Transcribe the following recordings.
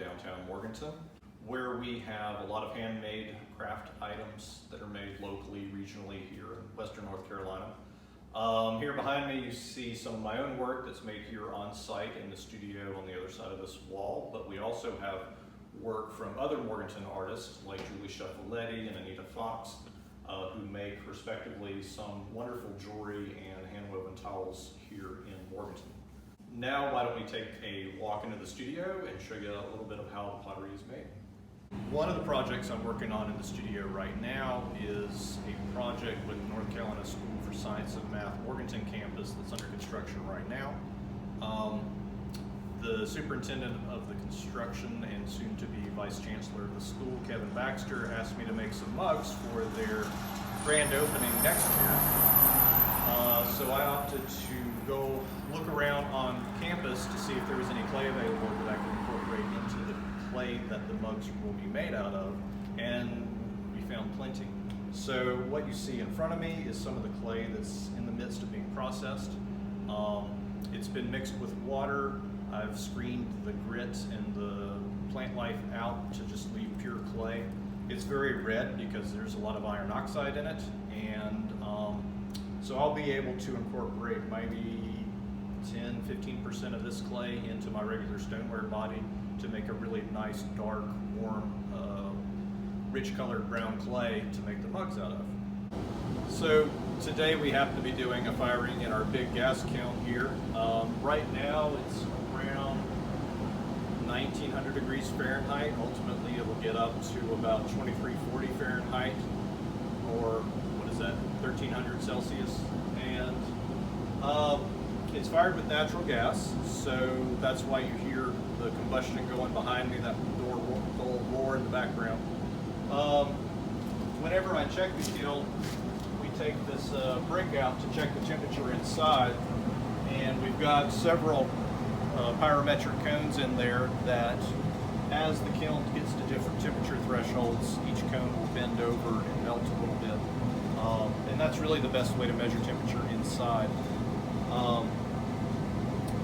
downtown Morganton, where we have a lot of handmade craft items that are made locally, regionally here in Western North Carolina. Here behind me you see some of my own work that's made here on site in the studio on the other side of this wall, but we also have work from other Morganton artists like Julie Shuffaletti and Anita Fox, who make respectively some wonderful jewelry and hand-woven towels here in Morganton. Now why don't we take a walk into the studio and show you a little bit of how the pottery is made. One of the projects I'm working on in the studio right now is a project with North Carolina School for Science and Math Morganton campus that's under construction right now. The superintendent of the construction and soon to be vice chancellor of the school, Kevin Baxter, asked me to make some mugs for their grand opening next year. So I opted to go look around on campus to see if there was any clay available that I could incorporate into the clay that the mugs will be made out of, and we found plenty. So what you see in front of me is some of the clay that's in the midst of being processed. It's been mixed with water. I've screened the grit and the plant life out to just leave pure clay. It's very red because there's a lot of iron oxide in it, and so I'll be able to incorporate maybe 10–15% of this clay into my regular stoneware body to make a really nice, dark, warm, rich colored brown clay to make the mugs out of. So today we happen to be doing a firing in our big gas kiln here. Right now it's around 1900 degrees Fahrenheit. Ultimately it will get up to about 2340 Fahrenheit, or what is that, 1300 Celsius. And it's fired with natural gas, so that's why you hear the combustion going behind me, that dull roar in the background. Whenever I check the kiln, we take this brick out to check the temperature inside, and we've got several pyrometric cones in there that, as the kiln gets to different temperature thresholds, each cone will bend over and melt a little bit. And that's really the best way to measure temperature inside.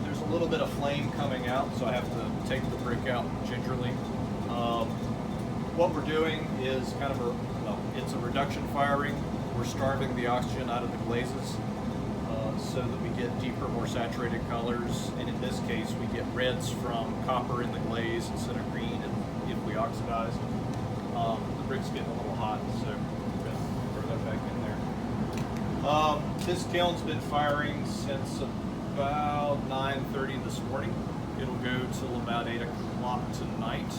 There's a little bit of flame coming out, so I have to take the brick out gingerly. What we're doing is kind of it's a reduction firing. We're starving the oxygen out of the glazes so that we get deeper, more saturated colors. And in this case, we get reds from copper in the glaze instead of green if we oxidize. The brick's getting a little hot, so we're going to throw that back in there. This kiln's been firing since about 9:30 this morning. It'll go till about 8 o'clock tonight.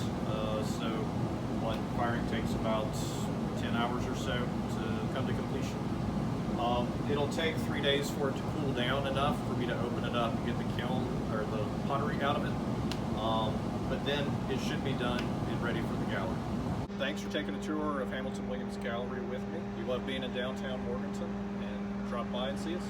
So one firing takes about 10 hours or so to come to completion. It'll take 3 days for it to cool down enough for me to open it up and get the kiln or the pottery out of it. But then it should be done and ready for the gallery. Thanks for taking a tour of Hamilton Williams Gallery with me. We love being in downtown Morganton, and drop by and see us.